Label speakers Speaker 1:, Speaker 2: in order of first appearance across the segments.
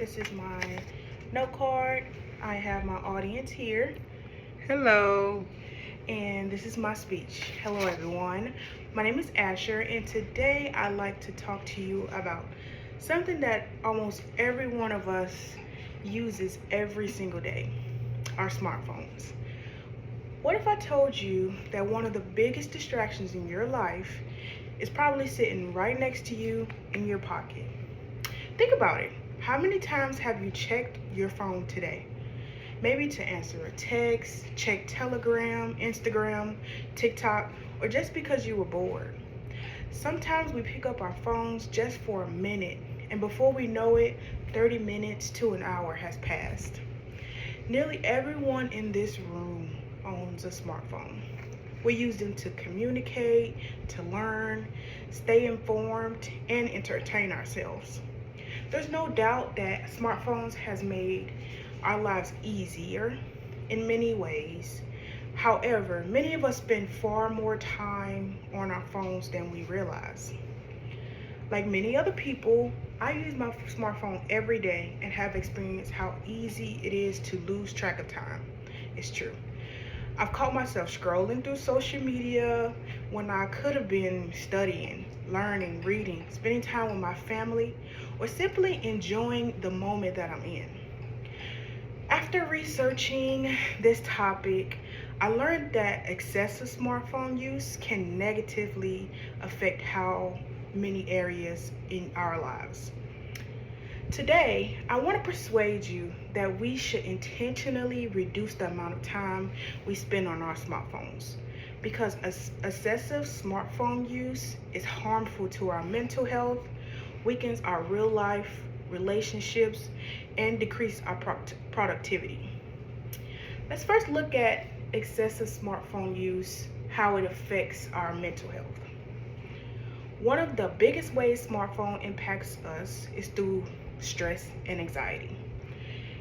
Speaker 1: This is my note card. I have my audience here,
Speaker 2: Hello.
Speaker 1: and this is my speech. Hello, everyone. My name is Asher, and today I'd like to talk to you about something that almost every one of us uses every single day: our smartphones. What if I told you that one of the biggest distractions in your life is probably sitting right next to you in your pocket? Think about it. How many times have you checked your phone today? Maybe to answer a text, check Telegram, Instagram, TikTok, or just because you were bored. Sometimes we pick up our phones just for a minute, and before we know it, 30 minutes to an hour has passed. Nearly everyone in this room owns a smartphone. We use them to communicate, to learn, stay informed, and entertain ourselves. There's no doubt that smartphones has made our lives easier in many ways. However, many of us spend far more time on our phones than we realize. Like many other people, I use my smartphone every day and have experienced how easy it is to lose track of time. It's true. I've caught myself scrolling through social media when I could have been studying, learning, reading, spending time with my family, or simply enjoying the moment that I'm in. After researching this topic, I learned that excessive smartphone use can negatively affect how many areas in our lives. Today, I want to persuade you that we should intentionally reduce the amount of time we spend on our smartphones because excessive smartphone use is harmful to our mental health, weakens our real life relationships, and decrease our productivity. Let's first look at excessive smartphone use, how it affects our mental health. One of the biggest ways smartphone impacts us is through stress and anxiety.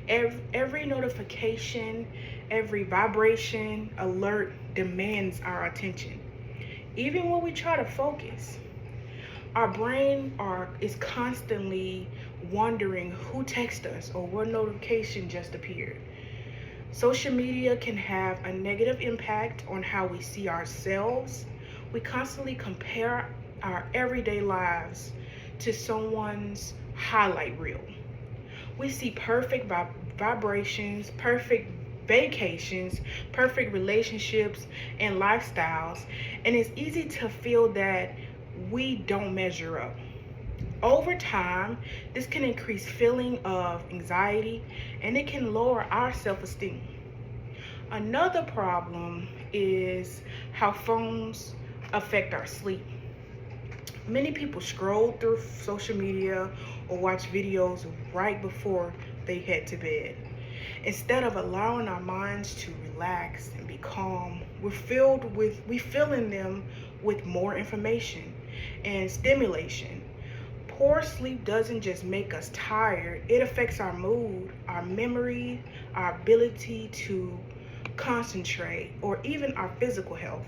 Speaker 1: Every notification, every vibration, alert demands our attention. Even when we try to focus, our is constantly wondering who texted us or what notification just appeared. Social media can have a negative impact on how we see ourselves. We constantly compare our everyday lives to someone's highlight reel. We see perfect vibrations, perfect vacations, perfect relationships, and lifestyles, and it's easy to feel that we don't measure up. Over time, this can increase feeling of anxiety and it can lower our self-esteem. Another problem is how phones affect our sleep. Many people scroll through social media or watch videos right before they head to bed. Instead of allowing our minds to relax and be calm, we filling them with more information and stimulation. Poor sleep doesn't just make us tired, it affects our mood, our memory, our ability to concentrate, or even our physical health.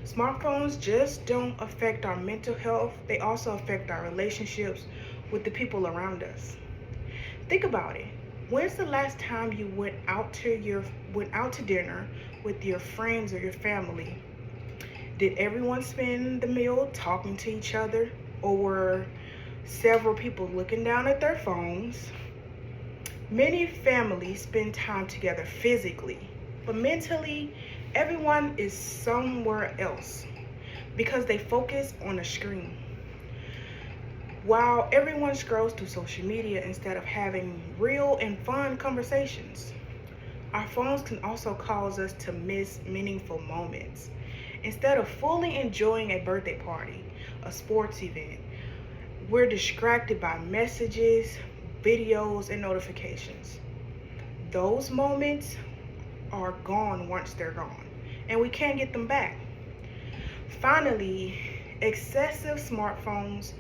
Speaker 1: Smartphones just don't affect our mental health, they also affect our relationships with the people around us. Think about it. When's the last time you went out to dinner with your friends or your family? Did everyone spend the meal talking to each other, or were several people looking down at their phones? Many families spend time together physically, but mentally, everyone is somewhere else because they focus on a screen. While everyone scrolls through social media instead of having real and fun conversations, our phones can also cause us to miss meaningful moments. Instead of fully enjoying a birthday party, a sports event, we're distracted by messages, videos, and notifications. Those moments are gone once they're gone, and we can't get them back. Finally, excessive smartphones,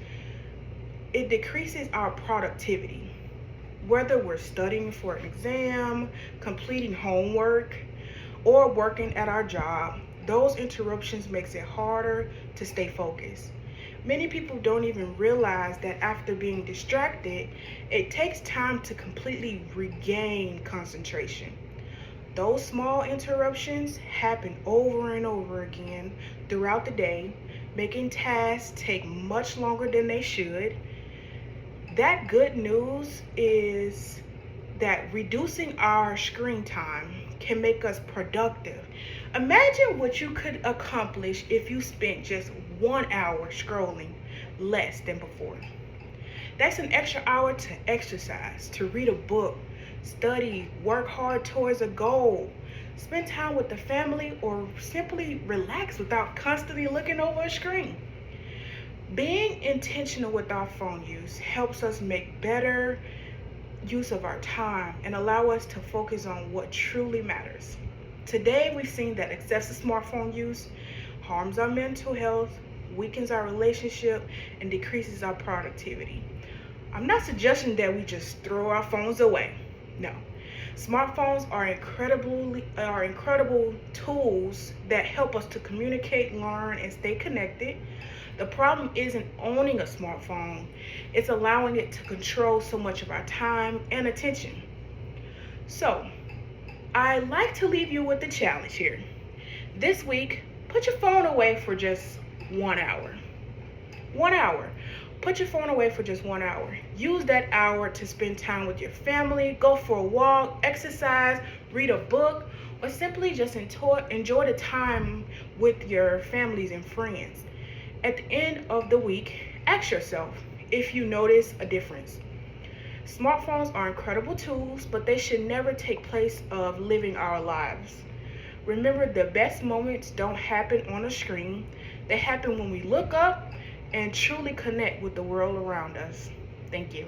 Speaker 1: it decreases our productivity. Whether we're studying for an exam, completing homework, or working at our job, those interruptions makes it harder to stay focused. Many people don't even realize that after being distracted, it takes time to completely regain concentration. Those small interruptions happen over and over again throughout the day, making tasks take much longer than they should. That good news is that reducing our screen time can make us productive. Imagine what you could accomplish if you spent just 1 hour scrolling less than before. That's an extra hour to exercise, to read a book, study, work hard towards a goal, spend time with the family, or simply relax without constantly looking over a screen. Being intentional with our phone use helps us make better use of our time and allow us to focus on what truly matters. Today, we've seen that excessive smartphone use harms our mental health, weakens our relationship, and decreases our productivity. I'm not suggesting that we just throw our phones away. No. Smartphones are incredible tools that help us to communicate, learn, and stay connected. The problem isn't owning a smartphone, it's allowing it to control so much of our time and attention. So, I like to leave you with the challenge here. This week, put your phone away for just 1 hour. 1 hour. Put your phone away for just 1 hour. Use that hour to spend time with your family, go for a walk, exercise, read a book, or simply just enjoy the time with your families and friends. At the end of the week, ask yourself if you notice a difference. Smartphones are incredible tools, but they should never take place of living our lives. Remember, the best moments don't happen on a screen. They happen when we look up and truly connect with the world around us. Thank you.